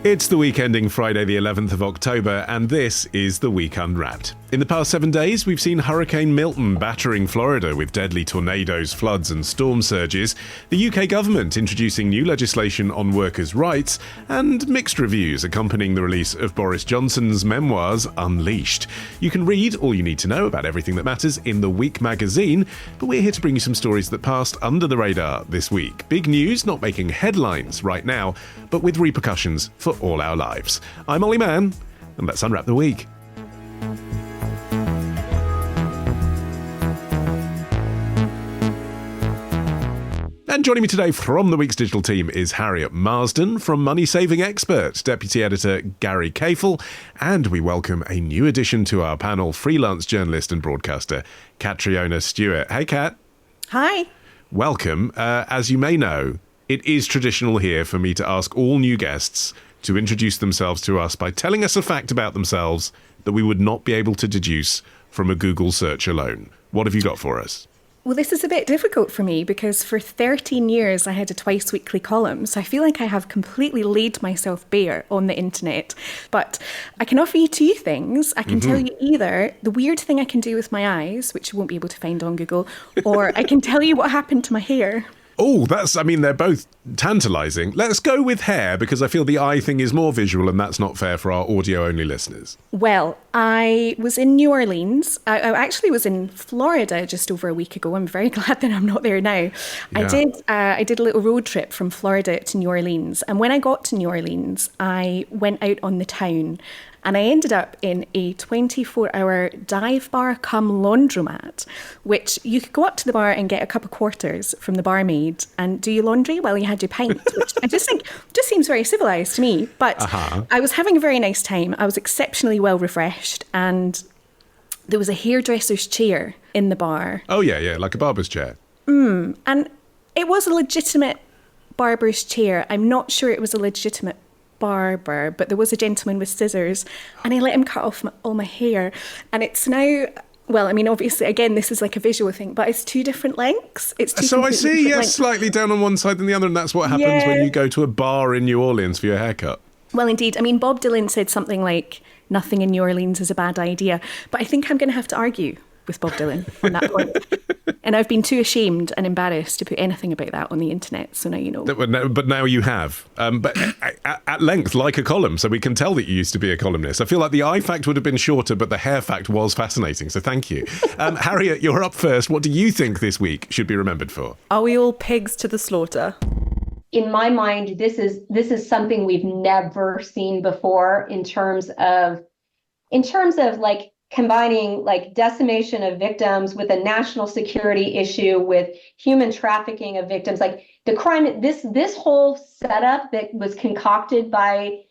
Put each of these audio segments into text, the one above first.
It's the week ending Friday the 11th of October, and this is The Week Unwrapped. In the past 7 days, we've seen Hurricane Milton battering Florida with deadly tornadoes, floods and storm surges, the UK government introducing new legislation on workers' rights, and mixed reviews accompanying the release of Boris Johnson's memoirs, Unleashed. You can read all you need to know about everything that matters in The Week magazine, but we're here to bring you some stories that passed under the radar this week. Big news not making headlines right now, but with repercussions for all our lives. I'm Olly Mann, and let's unwrap the week. And joining me today from the week's digital team is Harriet Marsden, from Money Saving Expert, Deputy Editor Gary Caffell, and we welcome a new addition to our panel, freelance journalist and broadcaster Catriona Stewart. Hey, Cat. Hi. Welcome. As you may know, it is traditional here for me to ask all new guests to introduce themselves to us by telling us a fact about themselves that we would not be able to deduce from a Google search alone. What have you got for us? Well, this is a bit difficult for me because for 13 years I had a twice-weekly column, so I feel like I have completely laid myself bare on the internet. But I can offer you two things. I can tell you either the weird thing I can do with my eyes, which you won't be able to find on Google, or I can tell you what happened to my hair. Oh, they're both tantalising. Let's go with hair, because I feel the eye thing is more visual and that's not fair for our audio-only listeners. Well, I was in New Orleans. I actually was in Florida just over a week ago. I'm very glad that I'm not there now. Yeah. I did a little road trip from Florida to New Orleans. And when I got to New Orleans, I went out on the town. And I ended up in a 24-hour dive bar cum laundromat, which you could go up to the bar and get a cup of quarters from the barmaid and do your laundry while you had your pint, which I just think just seems very civilised to me. But I was having a very nice time. I was exceptionally well refreshed, and there was a hairdresser's chair in the bar. Oh, yeah, like a barber's chair. And it was a legitimate barber's chair. I'm not sure it was a legitimate barber, but there was a gentleman with scissors and I let him cut off all my hair, and it's now, well, I mean, obviously again this is like a visual thing, but it's two different lengths. It's two. So I see, yes, lengths. slightly down on one side than the other, and that's what happens when you go to a bar in New Orleans for your haircut. Well, indeed. I mean, Bob Dylan said something like nothing in New Orleans is a bad idea, but I think I'm going to have to argue with Bob Dylan on that point. And I've been too ashamed and embarrassed to put anything about that on the internet, so now you know. But now you have. But at length, like a column, so we can tell that you used to be a columnist. I feel like the eye fact would have been shorter, but the hair fact was fascinating, so thank you. Harriet, you're up first. What do you think this week should be remembered for? Are we all pigs to the slaughter? In my mind, this is something we've never seen before in terms of like combining like decimation of victims with a national security issue, with human trafficking of victims, like the crime, this whole setup that was concocted by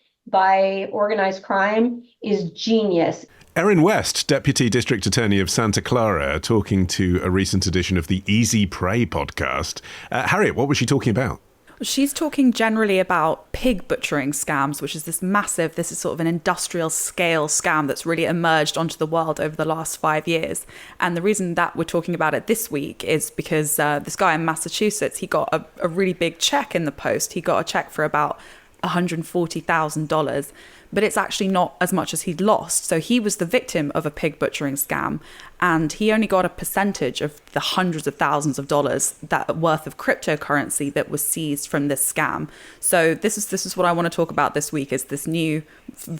organized crime is genius. Erin West, Deputy District Attorney of Santa Clara, talking to a recent edition of the Easy Prey podcast. Harriet, what was she talking about? She's talking generally about pig butchering scams, which is this is sort of an industrial scale scam that's really emerged onto the world over the last 5 years. And the reason that we're talking about it this week is because this guy in Massachusetts, he got a really big check in the post. He got a check for about $140,000, but it's actually not as much as he'd lost. So he was the victim of a pig butchering scam, and he only got a percentage of the hundreds of thousands of dollars that worth of cryptocurrency that was seized from this scam. So this is what I want to talk about this week, is this new,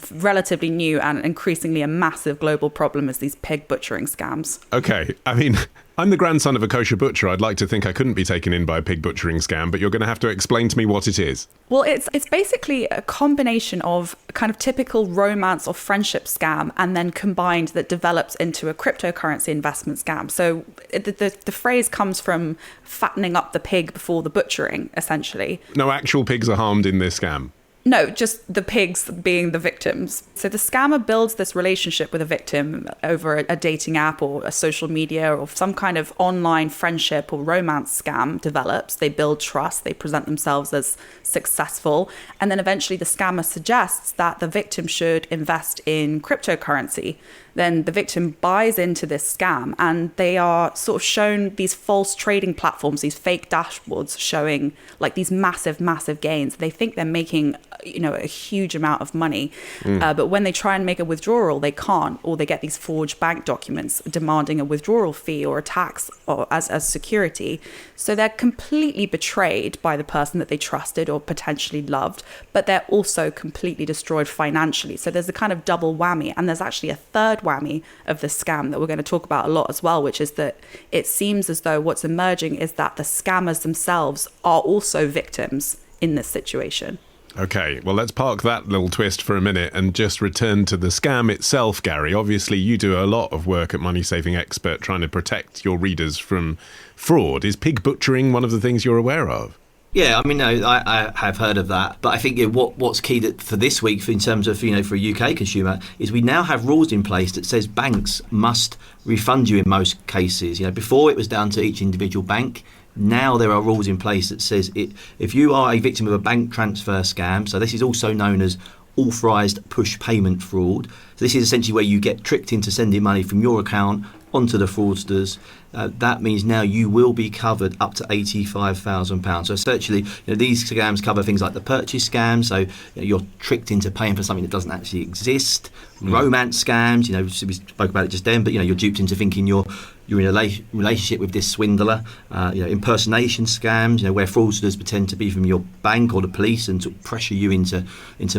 relatively new and increasingly a massive global problem, is these pig butchering scams. Okay, I mean, I'm the grandson of a kosher butcher. I'd like to think I couldn't be taken in by a pig butchering scam, but you're going to have to explain to me what it is. Well, it's basically a combination of a kind of typical romance or friendship scam, and then combined that develops into a cryptocurrency investment scam. So the phrase comes from fattening up the pig before the butchering, essentially. No actual pigs are harmed in this scam. No, just the pigs being the victims. So the scammer builds this relationship with a victim over a dating app or a social media, or some kind of online friendship or romance scam develops. They build trust, they present themselves as successful, and then eventually the scammer suggests that the victim should invest in cryptocurrency. Then the victim buys into this scam, and they are sort of shown these false trading platforms, these fake dashboards showing like these massive, massive gains. They think they're making a huge amount of money. But when they try and make a withdrawal, they can't, or they get these forged bank documents demanding a withdrawal fee or a tax or as security. So they're completely betrayed by the person that they trusted or potentially loved, but they're also completely destroyed financially. So there's a kind of double whammy. And there's actually a third whammy of the scam that we're going to talk about a lot as well, which is that it seems as though what's emerging is that the scammers themselves are also victims in this situation. Okay, well, let's park that little twist for a minute and just return to the scam itself, Gary. Obviously, you do a lot of work at Money Saving Expert trying to protect your readers from fraud. Is pig butchering one of the things you're aware of? Yeah, I mean, no, I have heard of that. But I think what's key for this week, in terms of, for a UK consumer, is we now have rules in place that says banks must refund you in most cases. Before it was down to each individual bank. Now there are rules in place that says if you are a victim of a bank transfer scam, so this is also known as authorised push payment fraud. So this is essentially where you get tricked into sending money from your account onto the fraudsters. That means now you will be covered up to £85,000. So essentially, these scams cover things like the purchase scams. So you're tricked into paying for something that doesn't actually exist. Romance scams. We spoke about it just then, but you're duped into thinking you're in a relationship with this swindler. Impersonation scams. Where fraudsters pretend to be from your bank or the police and sort of pressure you into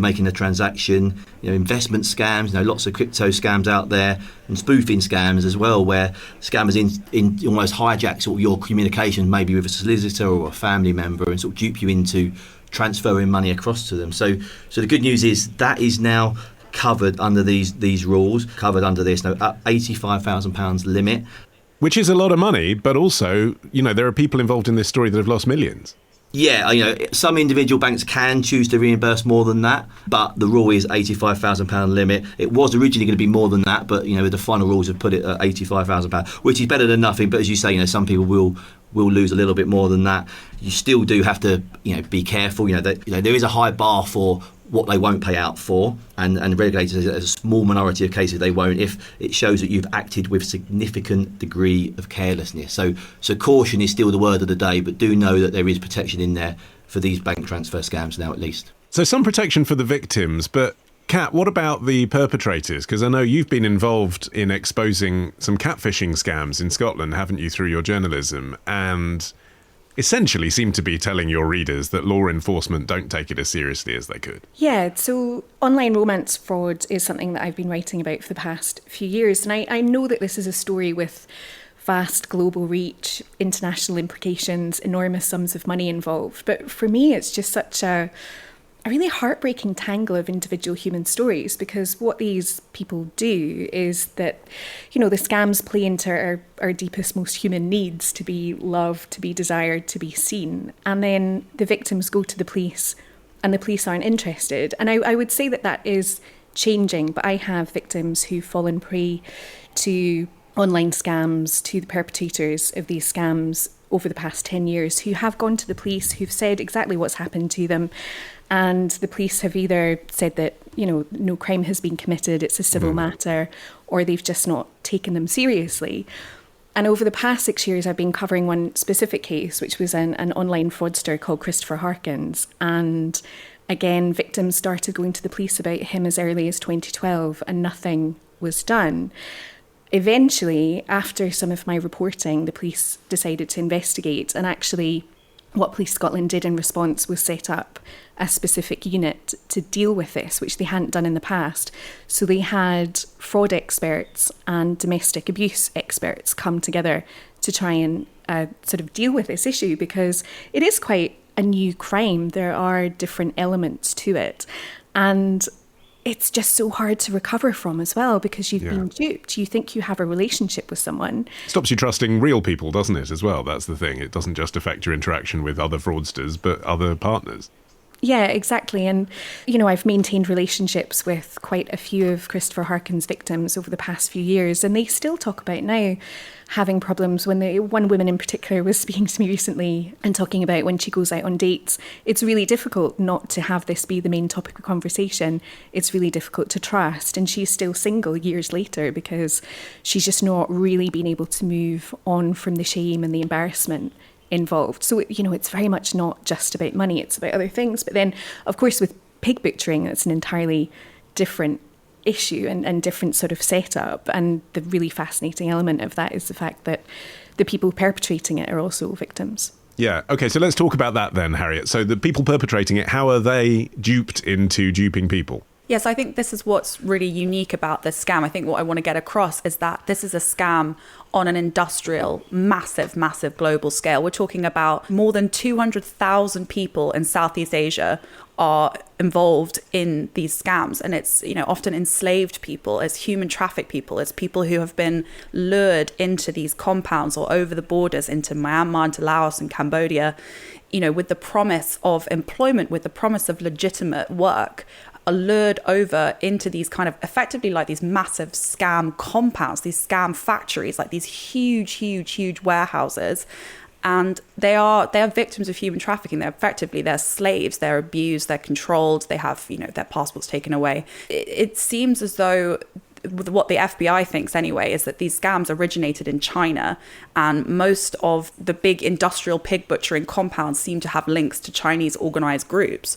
making a transaction. Investment scams. Lots of crypto scams out there, and spoofing scams as well, where scammers in almost hijack sort of your communication, maybe with a solicitor or a family member, and sort of dupe you into transferring money across to them. So the good news is that is now covered under these rules, covered under this £85,000 limit. Which is a lot of money, but also, there are people involved in this story that have lost millions. Yeah, some individual banks can choose to reimburse more than that, but the rule is £85,000 limit. It was originally going to be more than that, but the final rules have put it at £85,000, which is better than nothing. But as you say, some people will lose a little bit more than that. You still do have to, be careful. There is a high bar for what they won't pay out for, and the regulators, there's a small minority of cases they won't, if it shows that you've acted with significant degree of carelessness. So caution is still the word of the day, but do know that there is protection in there for these bank transfer scams now, at least. So some protection for the victims, but Kat, what about the perpetrators? Because I know you've been involved in exposing some catfishing scams in Scotland, haven't you, through your journalism, and essentially seem to be telling your readers that law enforcement don't take it as seriously as they could. Yeah, so online romance fraud is something that I've been writing about for the past few years. And I know that this is a story with vast global reach, international implications, enormous sums of money involved. But for me, it's just such a really heartbreaking tangle of individual human stories, because what these people do is that, the scams play into our deepest, most human needs to be loved, to be desired, to be seen. And then the victims go to the police and the police aren't interested. And I would say that is changing, but I have victims who've fallen prey to online scams, to the perpetrators of these scams over the past 10 years, who have gone to the police, who've said exactly what's happened to them. And the police have either said that, no crime has been committed, it's a civil matter, or they've just not taken them seriously. And over the past 6 years, I've been covering one specific case, which was an online fraudster called Christopher Harkins. And again, victims started going to the police about him as early as 2012, and nothing was done. Eventually, after some of my reporting, the police decided to investigate, and actually what Police Scotland did in response was set up a specific unit to deal with this, which they hadn't done in the past. So they had fraud experts and domestic abuse experts come together to try and sort of deal with this issue, because it is quite a new crime. There are different elements to it. And it's just so hard to recover from as well, because you've been duped. You think you have a relationship with someone. Stops you trusting real people, doesn't it, as well? That's the thing. It doesn't just affect your interaction with other fraudsters, but other partners. Yeah, exactly. And, I've maintained relationships with quite a few of Christopher Harkins' victims over the past few years, and they still talk about now having problems. When one woman in particular was speaking to me recently and talking about when she goes out on dates, it's really difficult not to have this be the main topic of conversation. It's really difficult to trust. And she's still single years later because she's just not really been able to move on from the shame and the embarrassment involved. So, it's very much not just about money, it's about other things. But then, of course, with pig butchering, that's an entirely different issue and different sort of setup. And the really fascinating element of that is the fact that the people perpetrating it are also victims. Yeah. OK, so let's talk about that then, Harriet. So the people perpetrating it, how are they duped into duping people? Yes, I think this is what's really unique about this scam. I think what I want to get across is that this is a scam on an industrial, massive, massive global scale. We're talking about more than 200,000 people in Southeast Asia are involved in these scams. And it's, you know, often enslaved people, it's human trafficked people, it's people who have been lured into these compounds or over the borders into Myanmar, into Laos and Cambodia, you know, with the promise of employment, with the promise of legitimate work, are lured over into these kind of effectively like these massive scam compounds, these scam factories, like these huge warehouses. And they are victims of human trafficking. They're slaves, they're abused, they're controlled, they have, you know, their passports taken away. It seems as though what the FBI thinks anyway is that these scams originated in China, and most of the big industrial pig butchering compounds seem to have links to Chinese organized groups.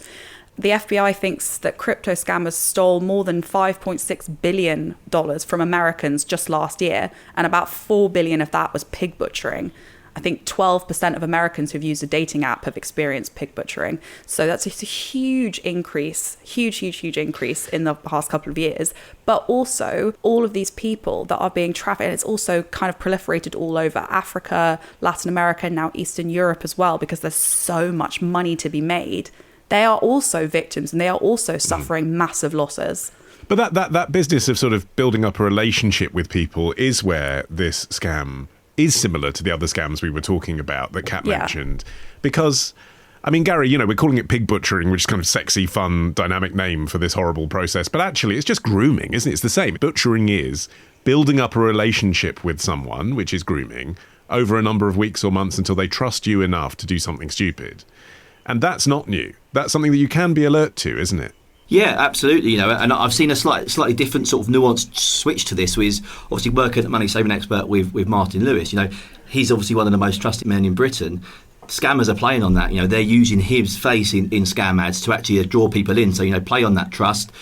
The FBI thinks that crypto scammers stole more than $5.6 billion from Americans just last year, and about $4 billion of that was pig butchering. I think 12% of Americans who've used a dating app have experienced pig butchering. So that's a huge increase, huge increase in the past couple of years. But also all of these people that are being trafficked, and it's also kind of proliferated all over Africa, Latin America, now Eastern Europe as well, because there's so much money to be made. They are also victims, and they are also suffering massive losses. But that business of sort of building up a relationship with people is where this scam is similar to the other scams we were talking about that Kat mentioned. Because, I mean, Gary, you know, we're calling it pig butchering, which is kind of sexy, fun, dynamic name for this horrible process. But actually, it's just grooming, isn't it? It's the same. Butchering is building up a relationship with someone, which is grooming, over a number of weeks or months until they trust you enough to do something stupid. And that's not new. That's something that you can be alert to, isn't it? Yeah, absolutely. You know, and I've seen a slightly different sort of nuanced switch to this. With obviously working at Money Saving Expert with Martin Lewis. You know, he's obviously one of the most trusted men in Britain. Scammers are playing on that. You know, they're using his face in scam ads to actually draw people in. So, you know, play on that trust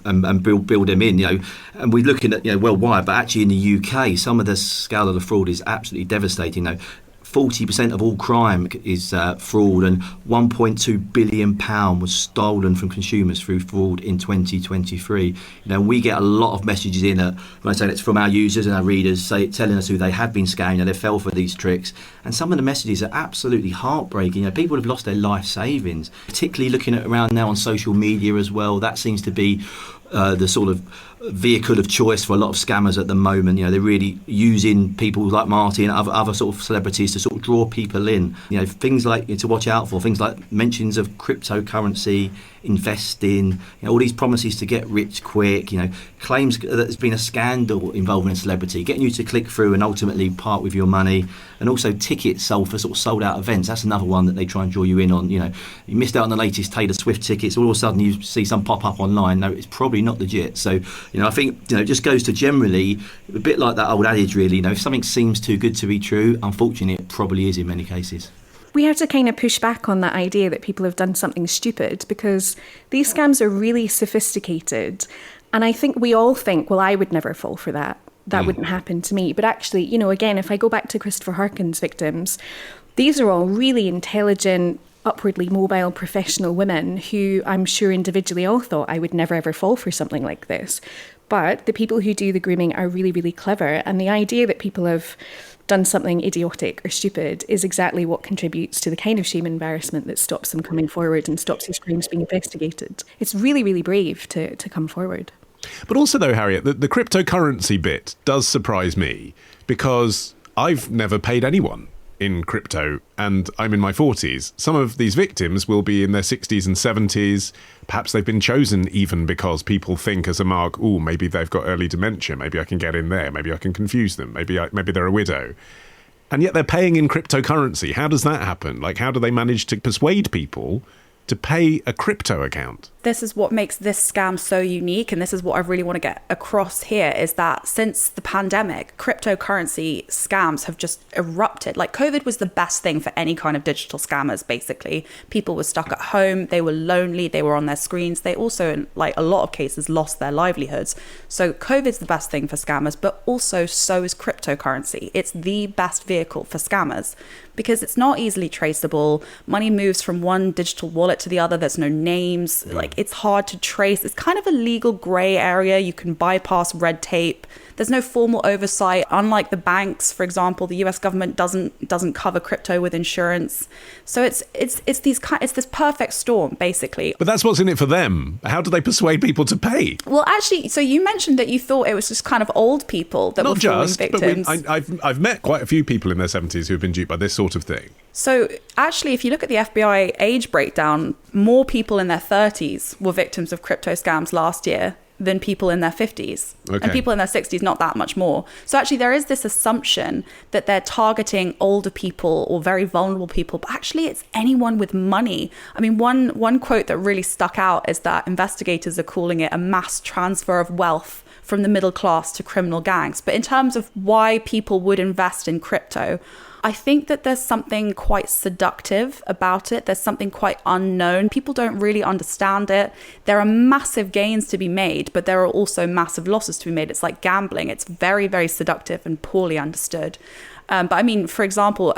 and build them in. You know, and we're looking at, you know, worldwide, but actually in the UK, some of the scale of the fraud is absolutely devastating. You know, 40% of all crime is fraud, and £1.2 billion was stolen from consumers through fraud in 2023. You know, we get a lot of messages in, when I say it's from our users and our readers, telling us who they have been scammed, you know, they fell for these tricks. And some of the messages are absolutely heartbreaking. You know, people have lost their life savings, particularly looking at around now on social media as well. That seems to be the sort of vehicle of choice for a lot of scammers at the moment. You know, they're really using people like Marty and other sort of celebrities to sort of draw people in. You know, things like to watch out for, things like mentions of cryptocurrency, investing, you know, all these promises to get rich quick, you know, claims that there's been a scandal involving a celebrity, getting you to click through and ultimately part with your money, and also tickets sold for sort of sold out events. That's another one that they try and draw you in on. You know, you missed out on the latest Taylor Swift tickets, all of a sudden you see some pop up online. No, it's probably not legit. So, you know, I think, you know, it just goes to generally a bit like that old adage, really. You know, if something seems too good to be true, unfortunately it probably is in many cases. We have to kind of push back on that idea that people have done something stupid, because these scams are really sophisticated. And I think we all think, well, I would never fall for that. That wouldn't happen to me. But actually, you know, again, if I go back to Christopher Harkin's victims, these are all really intelligent, upwardly mobile professional women who I'm sure individually all thought I would never ever fall for something like this. But the people who do the grooming are really, really clever. And the idea that people have done something idiotic or stupid is exactly what contributes to the kind of shame and embarrassment that stops them coming forward and stops these crimes being investigated. It's really, really brave to come forward. But also, though, Harriet, the cryptocurrency bit does surprise me, because I've never paid anyone in crypto and I'm in my 40s. Some of these victims will be in their 60s and 70s. Perhaps they've been chosen even because people think as a mark, oh, maybe they've got early dementia. Maybe I can get in there. Maybe I can confuse them. Maybe they're a widow. And yet they're paying in cryptocurrency. How does that happen? Like, how do they manage to persuade people to pay a crypto account. This is what makes this scam so unique, and this is what I really want to get across here, is that since the pandemic, cryptocurrency scams have just erupted. Like, COVID was the best thing for any kind of digital scammers, basically. People were stuck at home, they were lonely, they were on their screens. They also, in like a lot of cases, lost their livelihoods. So COVID's the best thing for scammers, but also so is cryptocurrency. It's the best vehicle for scammers because it's not easily traceable. Money moves from one digital wallet to the other. There's no names. Like, it's hard to trace. It's kind of a legal gray area. You can bypass red tape. There's no formal oversight. Unlike the banks, for example, the US government doesn't cover crypto with insurance. So it's this perfect storm, basically. But that's what's in it for them. How do they persuade people to pay? Well, actually, so you mentioned that you thought it was just kind of old people that were falling victims. But I've met quite a few people in their 70s who have been duped by this sort of thing. So actually, if you look at the FBI age breakdown, more people in their 30s were victims of crypto scams last year than people in their 50s. Okay. And people in their 60s, not that much more. So actually, there is this assumption that they're targeting older people or very vulnerable people, but actually it's anyone with money. I mean, one quote that really stuck out is that investigators are calling it a mass transfer of wealth from the middle class to criminal gangs. But in terms of why people would invest in crypto, I think that there's something quite seductive about it. There's something quite unknown. People don't really understand it. There are massive gains to be made, but there are also massive losses to be made. It's like gambling. It's very, very seductive and poorly understood. But I mean, for example,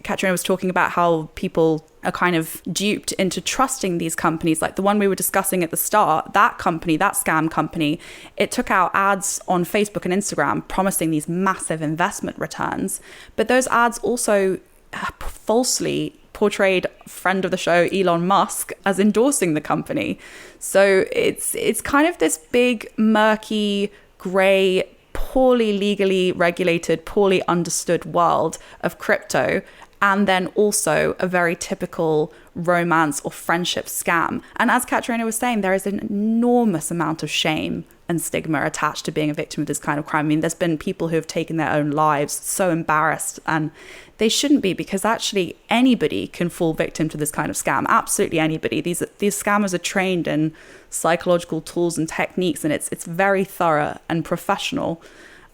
Catriona was talking about how people are kind of duped into trusting these companies. Like the one we were discussing at the start, that company, that scam company, it took out ads on Facebook and Instagram promising these massive investment returns. But those ads also falsely portrayed friend of the show, Elon Musk, as endorsing the company. So it's kind of this big, murky, grey, poorly legally regulated, poorly understood world of crypto. And then also a very typical romance or friendship scam. And as Catriona was saying, there is an enormous amount of shame and stigma attached to being a victim of this kind of crime. I mean, there's been people who have taken their own lives, so embarrassed, and they shouldn't be, because actually anybody can fall victim to this kind of scam. Absolutely anybody. These scammers are trained in psychological tools and techniques, and it's very thorough and professional.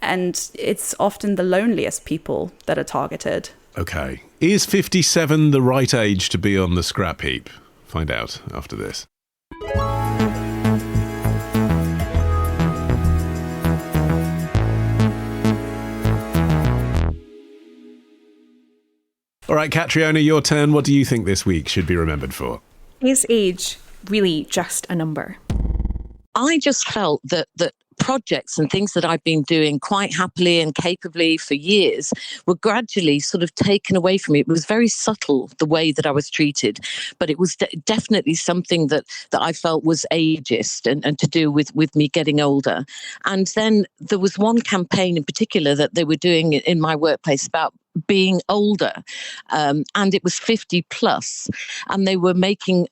And it's often the loneliest people that are targeted. Okay. Is 57 the right age to be on the scrap heap? Find out after this. All right, Catriona, your turn. What do you think this week should be remembered for? Is age really just a number? I just felt that projects and things that I've been doing quite happily and capably for years were gradually sort of taken away from me. It was very subtle, the way that I was treated, but it was definitely something that I felt was ageist and to do with me getting older. And then there was one campaign in particular that they were doing in my workplace about being older, and it was 50 plus, and they were making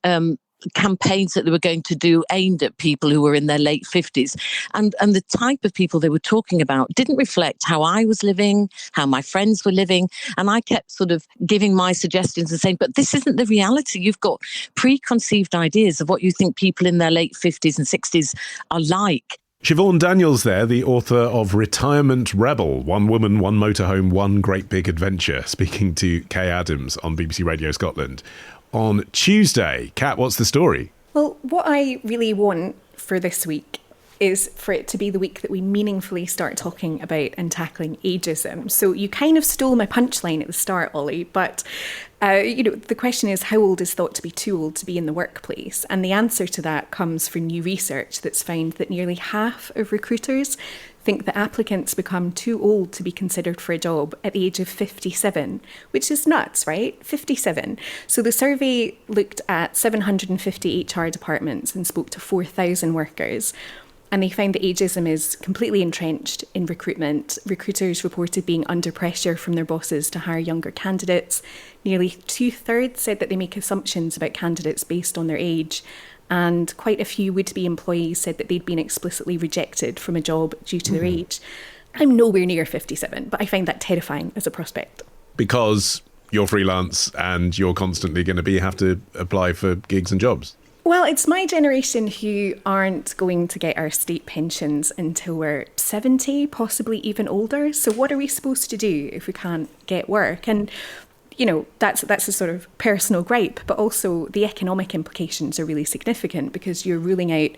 campaigns that they were going to do aimed at people who were in their late 50s. And the type of people they were talking about didn't reflect how I was living, how my friends were living. And I kept sort of giving my suggestions and saying, but this isn't the reality. You've got preconceived ideas of what you think people in their late 50s and 60s are like. Siobhan Daniels there, the author of Retirement Rebel, One Woman, One Motorhome, One Great Big Adventure, speaking to Kay Adams on BBC Radio Scotland. On Tuesday. Kat, what's the story? Well, what I really want for this week is for it to be the week that we meaningfully start talking about and tackling ageism. So you kind of stole my punchline at the start, Ollie, but the question is, how old is thought to be too old to be in the workplace? And the answer to that comes from new research that's found that nearly half of recruiters think that applicants become too old to be considered for a job at the age of 57, which is nuts, right? 57. So the survey looked at 750 HR departments and spoke to 4,000 workers. And they found that ageism is completely entrenched in recruitment. Recruiters reported being under pressure from their bosses to hire younger candidates. Nearly 2/3 said that they make assumptions about candidates based on their age. And quite a few would-be employees said that they'd been explicitly rejected from a job due to their age. I'm nowhere near 57, but I find that terrifying as a prospect. Because you're freelance and you're constantly going to have to apply for gigs and jobs? Well, it's my generation who aren't going to get our state pensions until we're 70, possibly even older. So what are we supposed to do if we can't get work? And, you know, that's a sort of personal gripe, but also the economic implications are really significant because you're ruling out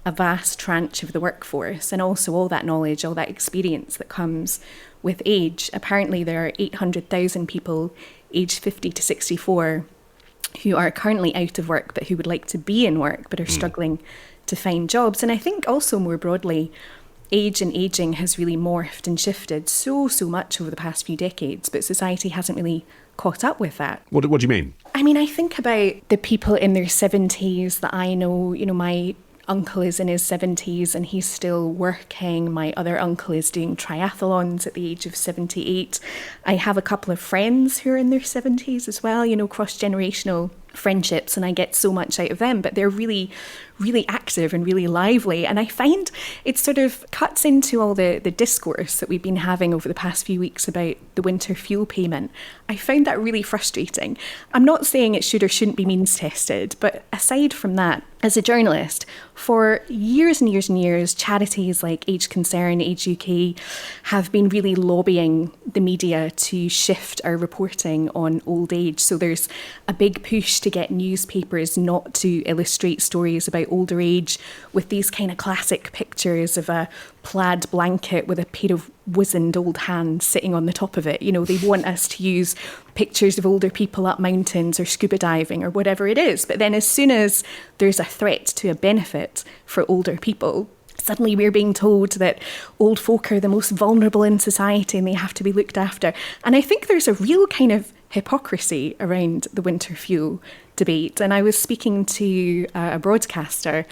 a vast tranche of the workforce and also all that knowledge, all that experience that comes with age. Apparently, there are 800,000 people aged 50 to 64 who are currently out of work but who would like to be in work but are struggling to find jobs. And I think also more broadly, age and ageing has really morphed and shifted so much over the past few decades, but society hasn't really caught up with that. What do you mean? I mean, I think about the people in their 70s that I know. You know, my uncle is in his 70s and he's still working. My other uncle is doing triathlons at the age of 78. I have a couple of friends who are in their 70s as well, you know, cross-generational friendships, and I get so much out of them, but they're really, really active and really lively. And I find it sort of cuts into all the discourse that we've been having over the past few weeks about the winter fuel payment. I found that really frustrating. I'm not saying it should or shouldn't be means tested, but aside from that, as a journalist, for years and years and years, charities like Age Concern, Age UK have been really lobbying the media to shift our reporting on old age. So there's a big push to get newspapers not to illustrate stories about older age with these kind of classic pictures of a plaid blanket with a pair of wizened old hands sitting on the top of it. You know, they want us to use pictures of older people up mountains or scuba diving or whatever it is. But then as soon as there's a threat to a benefit for older people, suddenly we're being told that old folk are the most vulnerable in society and they have to be looked after. And I think there's a real kind of hypocrisy around the winter fuel debate. And I was speaking to a broadcaster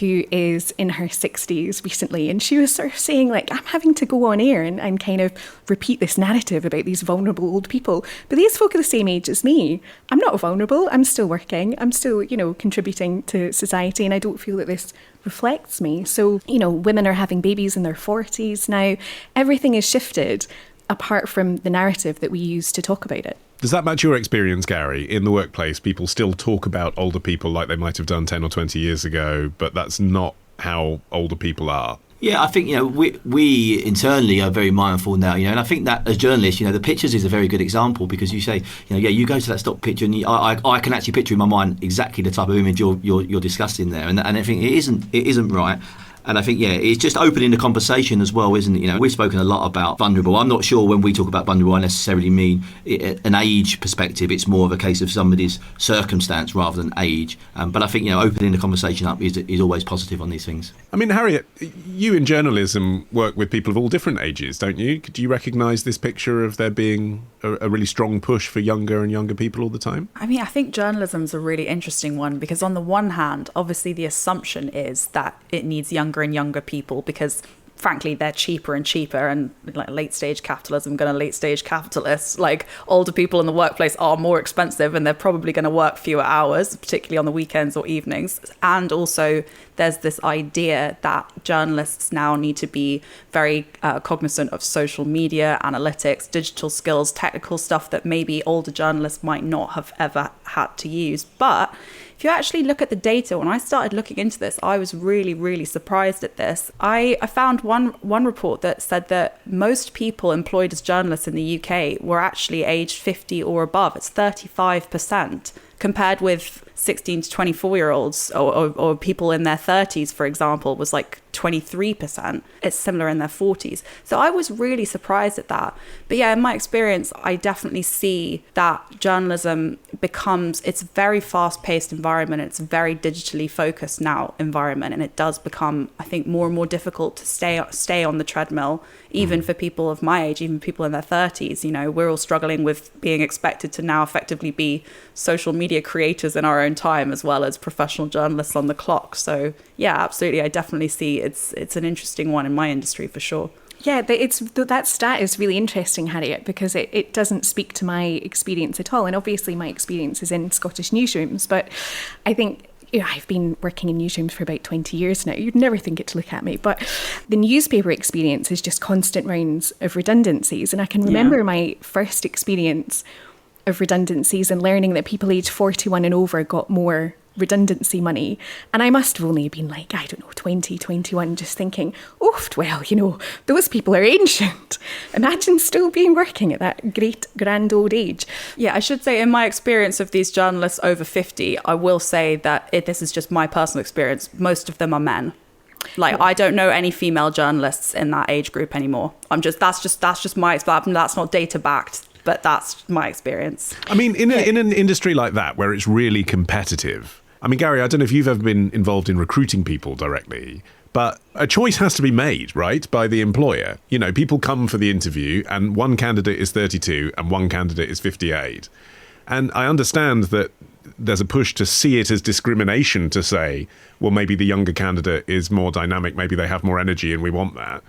who is in her 60s recently, and she was sort of saying, like, I'm having to go on air and kind of repeat this narrative about these vulnerable old people. But these folk are the same age as me. I'm not vulnerable. I'm still working. I'm still, you know, contributing to society, and I don't feel that this reflects me. So, you know, women are having babies in their 40s now. Everything is shifted apart from the narrative that we use to talk about it. Does that match your experience, Gary? In the workplace, people still talk about older people like they might have done 10 or 20 years ago, but that's not how older people are. Yeah, I think, you know, we internally are very mindful now, you know, and I think that as journalists, you know, the pictures is a very good example because you say, you know, yeah, you go to that stock picture and I can actually picture in my mind exactly the type of image you're discussing there, and I think it isn't right. And I think, yeah, it's just opening the conversation as well, isn't it? You know, we've spoken a lot about vulnerable. I'm not sure when we talk about vulnerable, I necessarily mean an age perspective. It's more of a case of somebody's circumstance rather than age. But I think, you know, opening the conversation up is always positive on these things. I mean, Harriet, you in journalism work with people of all different ages, don't you? Do you recognise this picture of there being a really strong push for younger and younger people all the time? I mean, I think journalism's a really interesting one because on the one hand, obviously the assumption is that it needs younger and younger people because frankly they're cheaper and cheaper, and like late stage capitalism gonna late stage capitalists, like older people in the workplace are more expensive and they're probably going to work fewer hours, particularly on the weekends or evenings. And also there's this idea that journalists now need to be very cognizant of social media, analytics, digital skills, technical stuff that maybe older journalists might not have ever had to use. But if you actually look at the data, when I started looking into this, I was really, really surprised at this. I found one report that said that most people employed as journalists in the UK were actually aged 50 or above. It's 35%, compared with 16 to 24-year-olds or people in their 30s, for example, was like 23%. It's similar in their 40s. So I was really surprised at that. But yeah, in my experience, I definitely see that journalism it's a very fast-paced environment. It's a very digitally focused now environment. And it does become, I think, more and more difficult to stay on the treadmill, even for people of my age, even people in their 30s. You know, we're all struggling with being expected to now effectively be social media creators in our own time as well as professional journalists on the clock. So yeah, absolutely, I definitely see it's an interesting one in my industry for sure. Yeah, that stat is really interesting, Harriet, because it doesn't speak to my experience at all. And obviously my experience is in Scottish newsrooms, but I think, you know, I've been working in newsrooms for about 20 years now. You'd never think it to look at me. But the newspaper experience is just constant rounds of redundancies. And I can remember my first experience of redundancies and learning that people aged 41 and over got more redundancy money. And I must have only been like, I don't know, 20, 21, just thinking, oof, well, those people are ancient. Imagine still being working at that great grand old age. Yeah, I should say in my experience of these journalists over 50, I will say that this is just my personal experience. Most of them are men. Like, I don't know any female journalists in that age group anymore. That's just my experience. That's not data backed, but that's my experience. I mean, in an industry like that where it's really competitive, I mean, Gary, I don't know if you've ever been involved in recruiting people directly, but a choice has to be made, right, by the employer. People come for the interview and one candidate is 32 and one candidate is 58. And I understand that there's a push to see it as discrimination, to say, well, maybe the younger candidate is more dynamic, maybe they have more energy and we want that.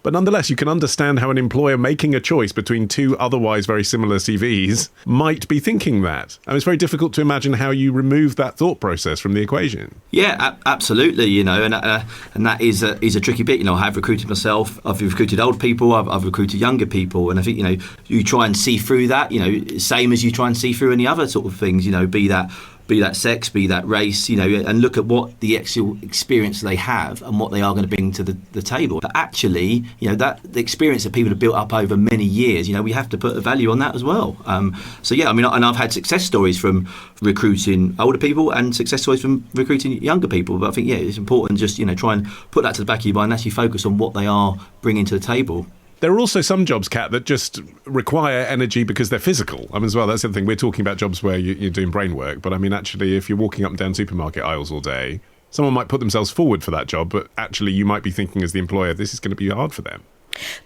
But nonetheless, you can understand how an employer making a choice between two otherwise very similar CVs might be thinking that. And it's very difficult to imagine how you remove that thought process from the equation. Yeah, absolutely. And that is a tricky bit. I have recruited myself. I've recruited old people. I've recruited younger people. And I think you try and see through that. Same as you try and see through any other sort of things. Be that sex, be that race, and look at what the actual experience they have and what they are going to bring to the table. But actually, that the experience that people have built up over many years, we have to put a value on that as well. So yeah, I mean, and I've had success stories from recruiting older people and success stories from recruiting younger people. But I think, it's important just, try and put that to the back of your mind and actually focus on what they are bringing to the table. There are also some jobs, Kat, that just require energy because they're physical. I mean, as well, that's the thing. We're talking about jobs where you're doing brain work. But I mean, actually, if you're walking up and down supermarket aisles all day, someone might put themselves forward for that job. But actually, you might be thinking as the employer, this is going to be hard for them.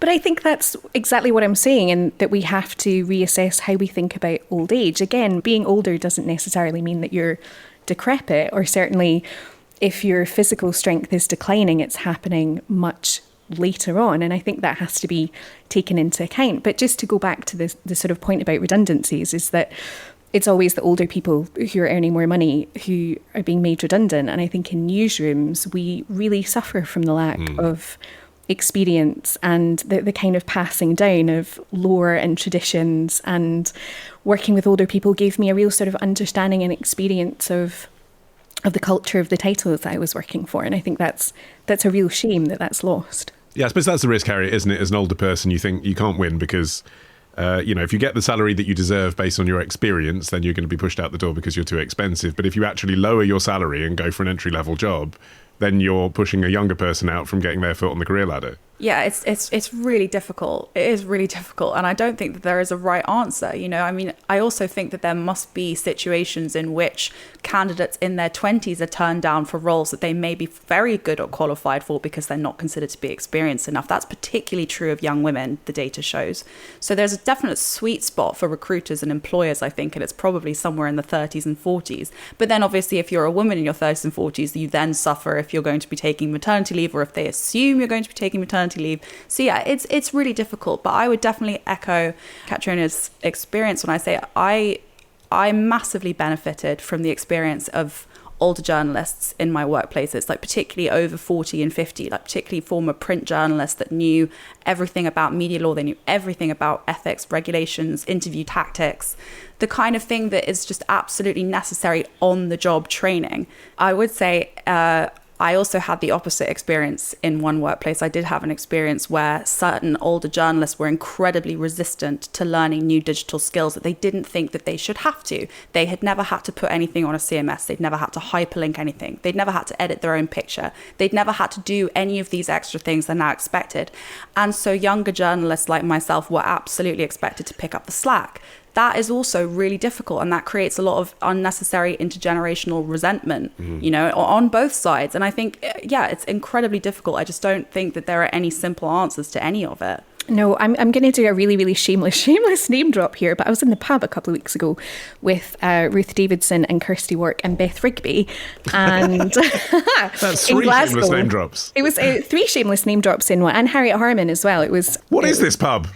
But I think that's exactly what I'm saying, and that we have to reassess how we think about old age. Again, being older doesn't necessarily mean that you're decrepit, or certainly if your physical strength is declining, it's happening much later on, and I think that has to be taken into account. But just to go back to the sort of point about redundancies, is that it's always the older people who are earning more money who are being made redundant. And I think in newsrooms we really suffer from the lack of experience and the kind of passing down of lore and traditions. And working with older people gave me a real sort of understanding and experience of the culture of the titles that I was working for. And I think that's a real shame that that's lost. Yeah, I suppose that's the risk, Harriet, isn't it? As an older person, you think you can't win because, if you get the salary that you deserve based on your experience, then you're going to be pushed out the door because you're too expensive. But if you actually lower your salary and go for an entry-level job, then you're pushing a younger person out from getting their foot on the career ladder. Yeah, it's really difficult. It is really difficult. And I don't think that there is a right answer. I mean, I also think that there must be situations in which candidates in their 20s are turned down for roles that they may be very good or qualified for because they're not considered to be experienced enough. That's particularly true of young women, the data shows. So there's a definite sweet spot for recruiters and employers, I think, and it's probably somewhere in the 30s and 40s. But then obviously if you're a woman in your 30s and 40s, you then suffer if you're going to be taking maternity leave, or if they assume you're going to be taking maternity leave. So yeah, it's really difficult. But I would definitely echo Catriona's experience when I say I massively benefited from the experience of older journalists in my workplaces, like particularly over 40 and 50, like particularly former print journalists that knew everything about media law, they knew everything about ethics, regulations, interview tactics, the kind of thing that is just absolutely necessary on the job training. I would say I also had the opposite experience in one workplace. I did have an experience where certain older journalists were incredibly resistant to learning new digital skills that they didn't think that they should have to. They had never had to put anything on a CMS. They'd never had to hyperlink anything. They'd never had to edit their own picture. They'd never had to do any of these extra things they're now expected. And so younger journalists like myself were absolutely expected to pick up the slack. That is also really difficult, and that creates a lot of unnecessary intergenerational resentment, on both sides. And I think, it's incredibly difficult. I just don't think that there are any simple answers to any of it. No, I'm going to do a really, really shameless name drop here, but I was in the pub a couple of weeks ago with Ruth Davidson and Kirsty Wark and Beth Rigby, and that's three shameless name drops. It was 3 shameless name drops in one, and Harriet Harman as well. What is this pub?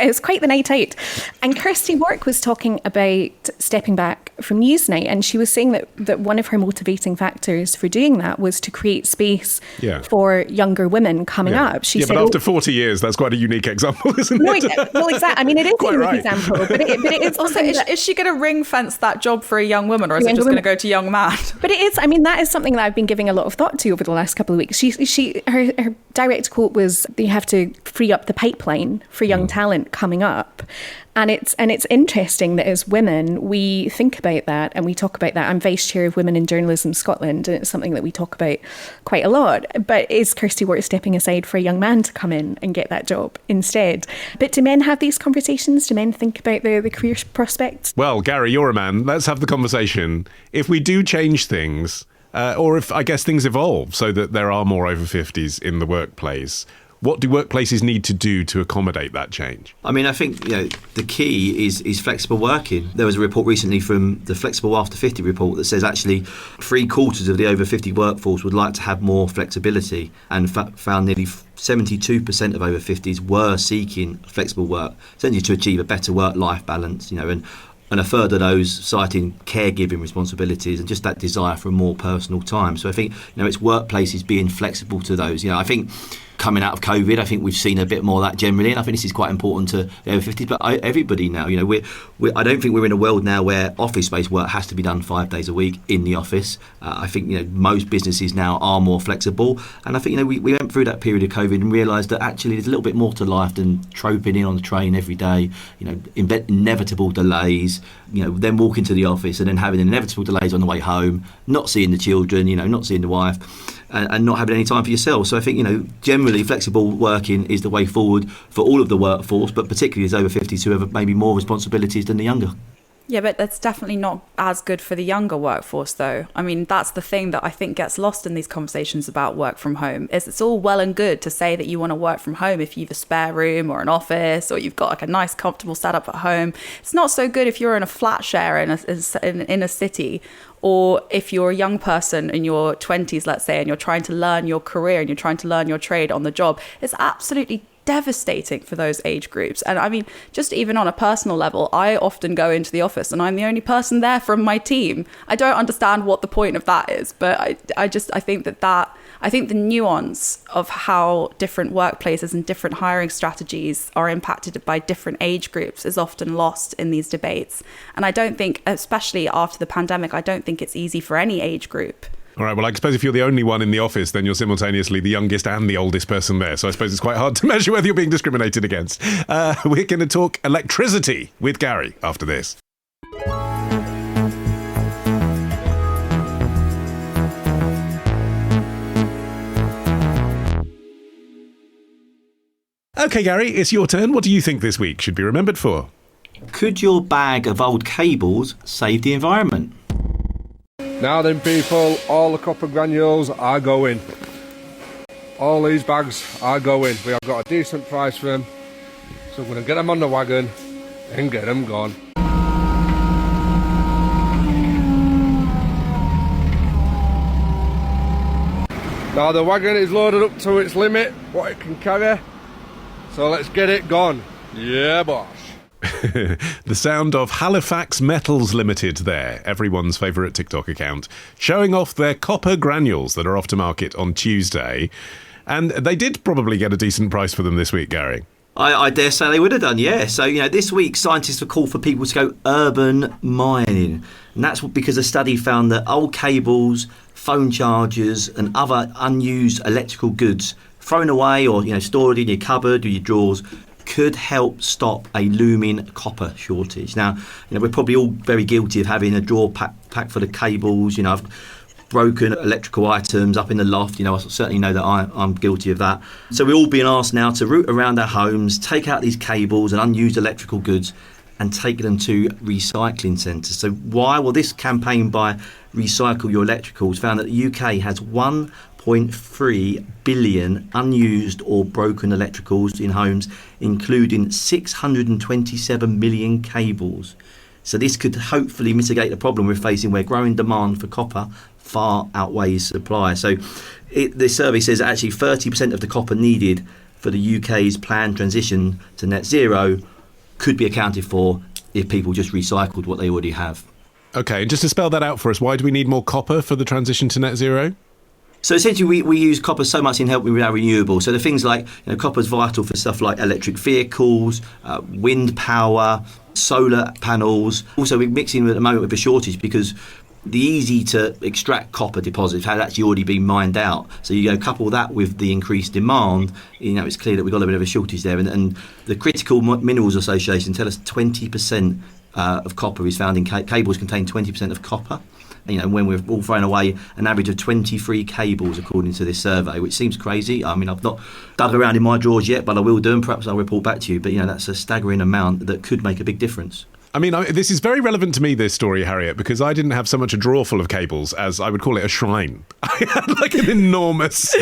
It was quite the night out. And Kirsty Wark was talking about stepping back from Newsnight, and she was saying that one of her motivating factors for doing that was to create space for younger women coming up. She said, but after 40 years, that's quite a unique example, isn't it? Well, exactly. I mean, it is a unique example, but it is also, is she going to ring fence that job for a young woman, or is it just going to go to young man? But it is, I mean, that is something that I've been giving a lot of thought to over the last couple of weeks. Her direct quote was, they have to free up the pipeline for young talent coming up. And it's interesting that as women, we think about that and we talk about that. I'm vice chair of Women in Journalism Scotland, and it's something that we talk about quite a lot. But is Kirsty Ward stepping aside for a young man to come in and get that job instead? But do men have these conversations? Do men think about the career prospects? Well, Gary, you're a man. Let's have the conversation. If we do change things, or if, I guess, things evolve so that there are more over 50s in the workplace, what do workplaces need to do to accommodate that change? I mean, I think the key is flexible working. There was a report recently from the Flexible After 50 report that says actually 3/4 of the over 50 workforce would like to have more flexibility, and found nearly 72% of over 50s were seeking flexible work, essentially to achieve a better work-life balance, and a third of those citing caregiving responsibilities and just that desire for more personal time. So I think, it's workplaces being flexible to those. I think coming out of COVID, I think we've seen a bit more of that generally, and I think this is quite important to the over 50s, but everybody now. I don't think we're in a world now where office-based work has to be done 5 days a week in the office. I think most businesses now are more flexible, and I think we went through that period of COVID and realised that actually there's a little bit more to life than troping in on the train every day. Inevitable delays. Then walking to the office and then having inevitable delays on the way home, not seeing the children, not seeing the wife, and not having any time for yourself. So I think, generally flexible working is the way forward for all of the workforce, but particularly as over 50s who have maybe more responsibilities than the younger. Yeah, but that's definitely not as good for the younger workforce, though. I mean, that's the thing that I think gets lost in these conversations about work from home, is it's all well and good to say that you want to work from home if you've a spare room or an office, or you've got like a nice, comfortable setup at home. It's not so good if you're in a flat share in a city, or if you're a young person in your 20s, let's say, and you're trying to learn your career and you're trying to learn your trade on the job. It's absolutely devastating for those age groups. And I mean, just even on a personal level, I often go into the office and I'm the only person there from my team. I don't understand what the point of that is, but I think the nuance of how different workplaces and different hiring strategies are impacted by different age groups is often lost in these debates. And I don't think, especially after the pandemic, I don't think it's easy for any age group. All right, well, I suppose if you're the only one in the office, then you're simultaneously the youngest and the oldest person there. So I suppose it's quite hard to measure whether you're being discriminated against. We're going to talk electricity with Gary after this. OK, Gary, it's your turn. What do you think this week should be remembered for? Could your bag of old cables save the environment? Now then, people, all the copper granules are going. All these bags are going. We have got a decent price for them, so we're going to get them on the wagon and get them gone. Now the wagon is loaded up to its limit, what it can carry, so let's get it gone. Yeah, boss. The sound of Halifax Metals Limited there, everyone's favourite TikTok account, showing off their copper granules that are off to market on Tuesday. And they did probably get a decent price for them this week, Gary. I dare say they would have done, yeah. So, this week scientists have called for people to go urban mining. And that's because a study found that old cables, phone chargers and other unused electrical goods thrown away or, stored in your cupboard or your drawers could help stop a looming copper shortage. Now, we're probably all very guilty of having a drawer packed full of cables. I've broken electrical items up in the loft. I certainly know that I'm guilty of that. So we're all being asked now to route around our homes, take out these cables and unused electrical goods and take them to recycling centres. So why? Well, this campaign by Recycle Your Electricals found that the UK has 1.3 billion unused or broken electricals in homes, including 627 million cables. So this could hopefully mitigate the problem we're facing where growing demand for copper far outweighs supply. So the survey says actually 30% of the copper needed for the UK's planned transition to net zero could be accounted for if people just recycled what they already have. Okay, just to spell that out for us, why do we need more copper for the transition to net zero? So essentially, we use copper so much in helping with our renewables. So the things like, copper's vital for stuff like electric vehicles, wind power, solar panels. Also, we're mixing at the moment with a shortage because the easy to extract copper deposits had actually already been mined out. So you couple that with the increased demand, it's clear that we've got a bit of a shortage there. And the Critical Minerals Association tell us 20% of copper is found in cables contain 20% of copper. When we're all throwing away an average of 23 cables, according to this survey, which seems crazy. I mean, I've not dug around in my drawers yet, but I will do, and perhaps I'll report back to you. But, that's a staggering amount that could make a big difference. I mean, this is very relevant to me, this story, Harriet, because I didn't have so much a drawer full of cables as I would call it a shrine. I had like an enormous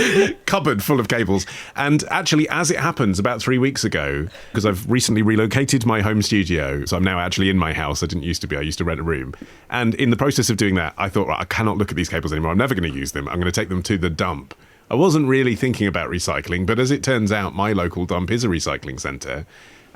cupboard full of cables. And actually, as it happens, about 3 weeks ago, because I've recently relocated my home studio, so I'm now actually in my house. I didn't used to be. I used to rent a room. And in the process of doing that, I thought, right, I cannot look at these cables anymore. I'm never going to use them. I'm going to take them to the dump. I wasn't really thinking about recycling, but as it turns out, my local dump is a recycling centre.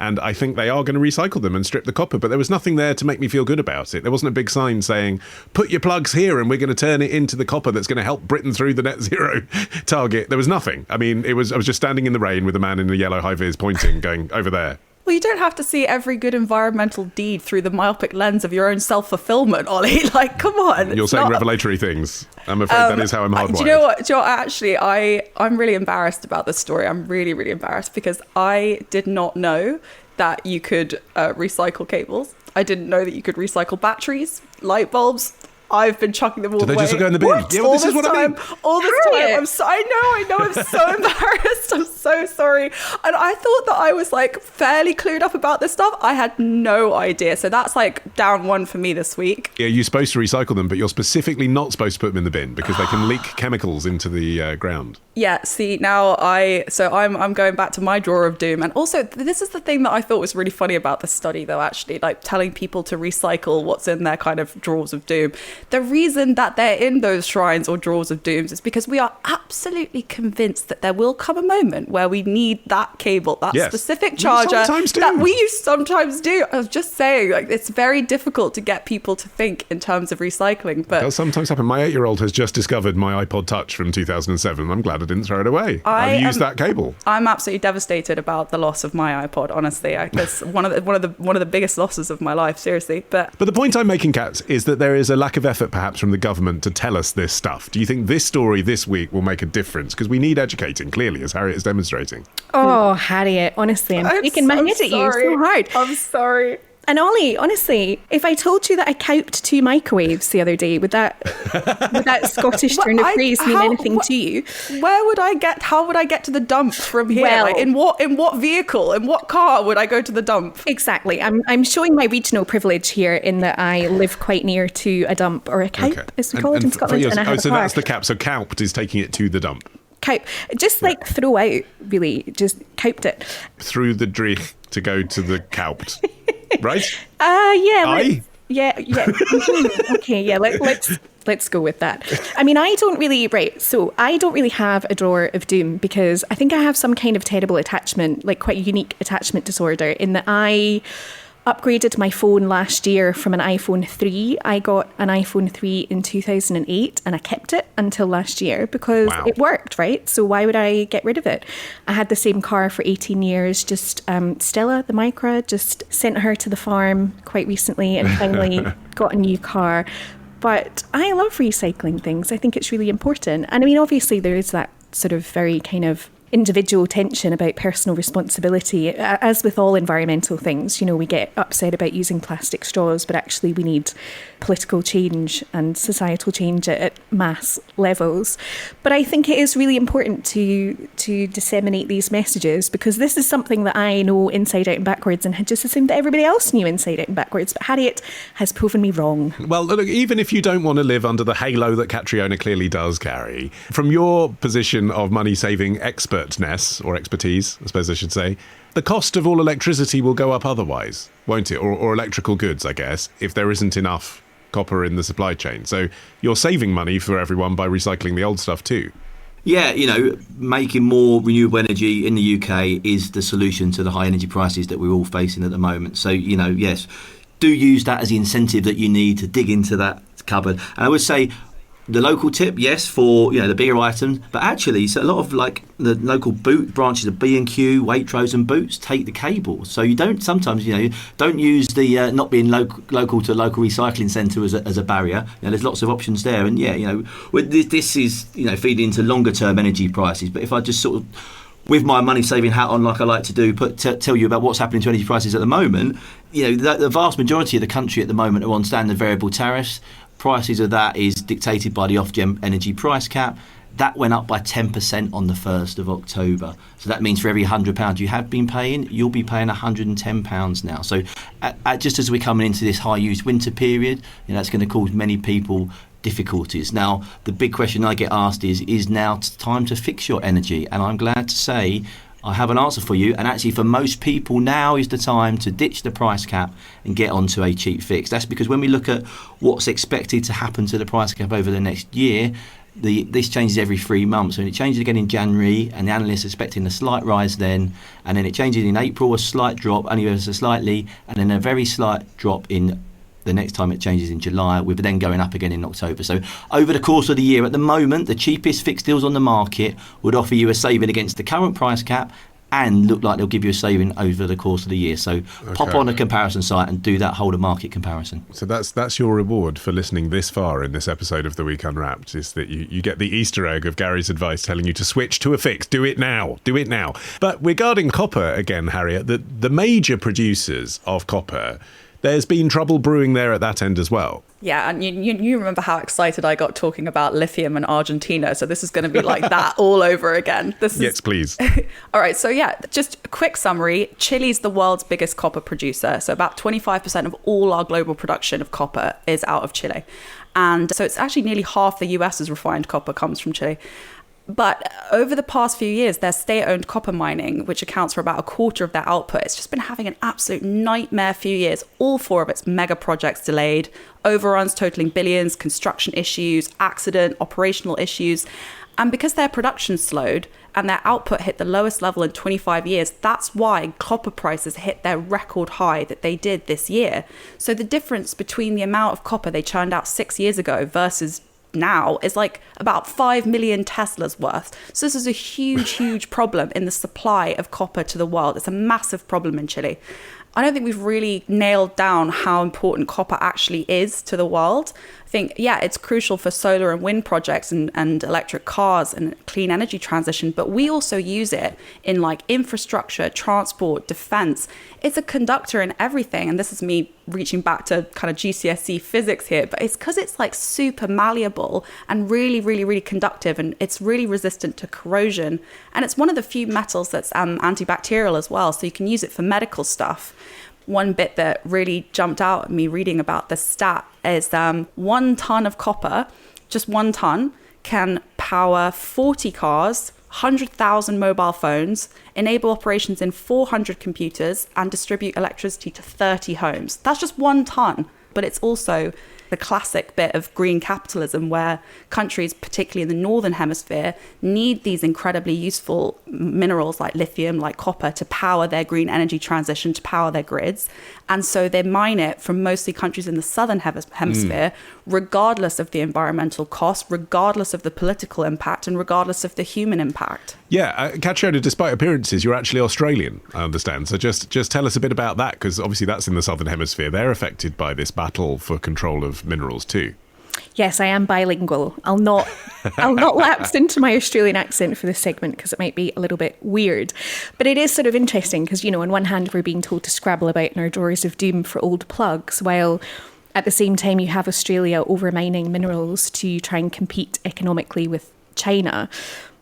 And I think they are going to recycle them and strip the copper. But there was nothing there to make me feel good about it. There wasn't a big sign saying, put your plugs here and we're going to turn it into the copper that's going to help Britain through the net zero target. There was nothing. I mean, I was just standing in the rain with a man in a yellow high-vis pointing, going, over there. Well, you don't have to see every good environmental deed through the myopic lens of your own self-fulfillment, Ollie. Like, come on. You're saying revelatory things. I'm afraid that is how I'm hardwired. Do you know what? Actually, I'm really embarrassed about this story. I'm really, really embarrassed because I did not know that you could recycle cables. I didn't know that you could recycle batteries, light bulbs. I've been chucking them all away. Do they just go in the bin? What? Yeah, well, this is what I mean. All this time. I know. I'm so embarrassed. I'm so sorry. And I thought that I was like fairly clued up about this stuff. I had no idea. So that's like down one for me this week. Yeah, you're supposed to recycle them, but you're specifically not supposed to put them in the bin because they can leak chemicals into the ground. Yeah, see, now I'm going back to my drawer of doom. And also, this is the thing that I thought was really funny about this study, though, actually, like telling people to recycle what's in their kind of drawers of doom. The reason that they're in those shrines or drawers of dooms is because we are absolutely convinced that there will come a moment where we need that cable, that specific charger that we sometimes do. I was just saying, like, it's very difficult to get people to think in terms of recycling. But that'll sometimes happen. My 8-year-old has just discovered my iPod Touch from 2007. I'm glad I didn't throw it away. I've used that cable. I'm absolutely devastated about the loss of my iPod, honestly. It's one of the biggest losses of my life, seriously. But the point I'm making, Kat, is that there is a lack of effort perhaps from the government to tell us this stuff. Do you think this story this week will make a difference? Because we need educating, clearly, as Harriet is demonstrating. Oh, Harriet, honestly, I'm taking my head at you so hard. I'm sorry. And Ollie, honestly, if I told you that I cowped 2 microwaves the other day, would that Scottish turn of phrase mean anything to you? How would I get to the dump from here? Well, like, in what vehicle, in what car would I go to the dump? Exactly. I'm showing my regional privilege here in that I live quite near to a dump, or a cowp, as we call it in Scotland. And I have so that's the cap. So cowped is taking it to the dump. Cowp. Just like throw out, really. Just cowped it. Through the drich to go to the cowped. Right? Yeah. Yeah. Okay, yeah, let's go with that. I mean, I don't really have a drawer of doom because I think I have some kind of terrible attachment, like quite a unique attachment disorder, in that I upgraded my phone last year from an iPhone 3. I got an iPhone 3 in 2008 and I kept it until last year because it worked, right? So why would I get rid of it? I had the same car for 18 years, just Stella, the Micra, just sent her to the farm quite recently and finally got a new car. But I love recycling things. I think it's really important. And I mean, obviously there is that sort of very kind of individual tension about personal responsibility. As with all environmental things, we get upset about using plastic straws, but actually we need political change and societal change at mass levels. But I think it is really important to disseminate these messages because this is something that I know inside out and backwards and had just assumed that everybody else knew inside out and backwards. But Harriet has proven me wrong. Well, look, even if you don't want to live under the halo that Catriona clearly does carry, from your position of money-saving expertness, or expertise, I suppose I should say, the cost of all electricity will go up otherwise, won't it? Or electrical goods, I guess, if there isn't enough copper in the supply chain. So you're saving money for everyone by recycling the old stuff too. Yeah, making more renewable energy in the UK is the solution to the high energy prices that we're all facing at the moment. So, yes, do use that as the incentive that you need to dig into that cupboard. And I would say the local tip, yes, for the bigger items, but actually, so a lot of like the local boot branches of B&Q, Waitrose, and Boots take the cable. So you don't sometimes don't use the not being local to a local recycling centre as a barrier. There's lots of options there, and this is feeding into longer term energy prices. But if I just sort of, with my money saving hat on, like I like to do, tell you about what's happening to energy prices at the moment. The vast majority of the country at the moment are on standard variable tariffs. Prices of that is dictated by the Ofgem energy price cap. That went up by 10% on the 1st of October. So that means for every £100 you have been paying, you'll be paying £110 now. So just as we're coming into this high-use winter period, that's going to cause many people difficulties. Now, the big question I get asked is now time to fix your energy? And I'm glad to say I have an answer for you, and actually for most people now is the time to ditch the price cap and get onto a cheap fix. That's because when we look at what's expected to happen to the price cap over the next year, this changes every 3 months, and it changes again in January, and the analysts are expecting a slight rise then, and then it changes in April, a slight drop, only ever so slightly, and then a very slight drop in the next time it changes in July, with then going up again in October. So over the course of the year, at the moment, the cheapest fixed deals on the market would offer you a saving against the current price cap and look like they'll give you a saving over the course of the year. So pop on a comparison site and do that whole of market comparison. So that's your reward for listening this far in this episode of The Week Unwrapped, is that you get the Easter egg of Gary's advice telling you to switch to a fix. Do it now. Do it now. But regarding copper again, Harriet, the major producers of copper, there's been trouble brewing there at that end as well. Yeah, and you remember how excited I got talking about lithium in Argentina, so this is going to be like that all over again. Yes, please. All right, so just a quick summary. Chile's the world's biggest copper producer, so about 25% of all our global production of copper is out of Chile. And so it's actually nearly half the US's refined copper comes from Chile. But over the past few years, their state-owned copper mining, which accounts for about a quarter of their output, it's just been having an absolute nightmare few years. All 4 of its mega projects delayed, overruns totaling billions, construction issues, accident, operational issues. And because their production slowed and their output hit the lowest level in 25 years, that's why copper prices hit their record high that they did this year. So the difference between the amount of copper they churned out 6 years ago versus now is like about 5 million Teslas worth. So this is a huge problem in the supply of copper to the world. It's a massive problem in Chile. I don't think we've really nailed down how important copper actually is to the world. I think, it's crucial for solar and wind projects and electric cars and clean energy transition, but we also use it in like infrastructure, transport, defense. It's a conductor in everything. And this is me reaching back to kind of GCSE physics here, but it's because it's like super malleable and really conductive, and it's really resistant to corrosion. And it's one of the few metals that's antibacterial as well, so you can use it for medical stuff. One bit that really jumped out at me reading about this stat is 1 ton of copper, just 1 ton, can power 40 cars, 100,000 mobile phones, enable operations in 400 computers, and distribute electricity to 30 homes. That's just 1 ton, but it's also the classic bit of green capitalism where countries, particularly in the northern hemisphere, need these incredibly useful minerals like lithium, like copper, to power their green energy transition, to power their grids. And so they mine it from mostly countries in the southern hemisphere, regardless of the environmental cost, regardless of the political impact, and regardless of the human impact. Yeah, Catriona, despite appearances, you're actually Australian, I understand. So just tell us a bit about that, because obviously that's in the southern hemisphere. They're affected by this battle for control of minerals too. Yes, I am bilingual. I'll not lapse into my Australian accent for this segment because it might be a little bit weird. But it is sort of interesting because, on one hand, we're being told to scrabble about in our drawers of doom for old plugs, while at the same time you have Australia overmining minerals to try and compete economically with China.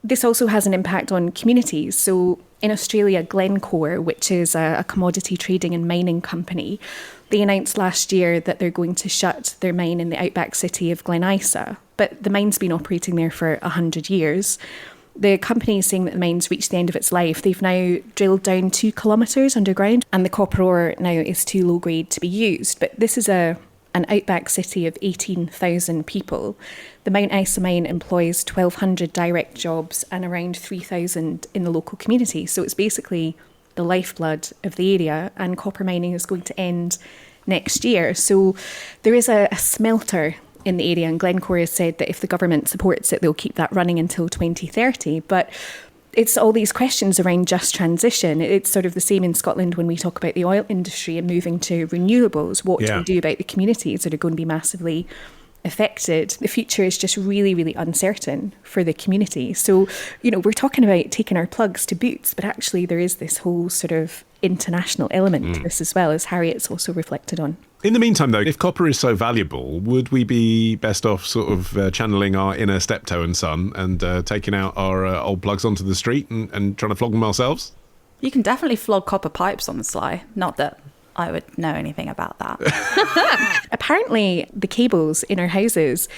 This also has an impact on communities. So in Australia, Glencore, which is a commodity trading and mining company, they announced last year that they're going to shut their mine in the outback city of Glen Isa. But the mine's been operating there for 100 years. The company is saying that the mine's reached the end of its life. They've now drilled down 2 kilometres underground, and the copper ore now is too low grade to be used. But this is an outback city of 18,000 people. The Mount Isa mine employs 1,200 direct jobs and around 3,000 in the local community. So it's basically the lifeblood of the area, and copper mining is going to end next year. So there is a smelter in the area, and Glencore has said that if the government supports it, they'll keep that running until 2030. But it's all these questions around just transition. It's sort of the same in Scotland when we talk about the oil industry and moving to renewables. What do we do about the communities that are going to be massively affected? The future is just really, really uncertain for the community. So, we're talking about taking our plugs to Boots, but actually there is this whole sort of international element to this as well, as Harriet's also reflected on. In the meantime, though, if copper is so valuable, would we be best off sort of channeling our inner steptoe and son and taking out our old plugs onto the street and trying to flog them ourselves? You can definitely flog copper pipes on the sly. Not that I would know anything about that. Apparently, the cables in our houses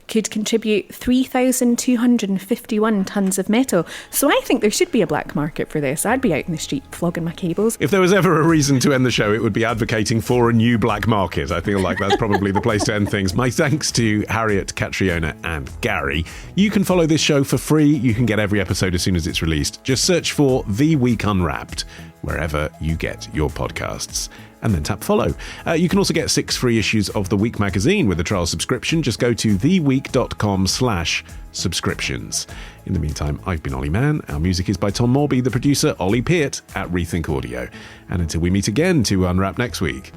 could contribute 3,251 tonnes of metal. So I think there should be a black market for this. I'd be out in the street flogging my cables. If there was ever a reason to end the show, it would be advocating for a new black market. I feel like that's probably the place to end things. My thanks to Harriet, Catriona and Gary. You can follow this show for free. You can get every episode as soon as it's released. Just search for The Week Unwrapped wherever you get your podcasts, and then tap follow. You can also get 6 free issues of The Week magazine with a trial subscription. Just go to theweek.com/subscriptions. In the meantime, I've been Olly Mann. Our music is by Tom Morby, the producer, Ollie Peart at Rethink Audio. And until we meet again to unwrap next week,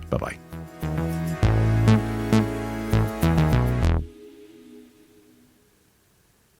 bye-bye.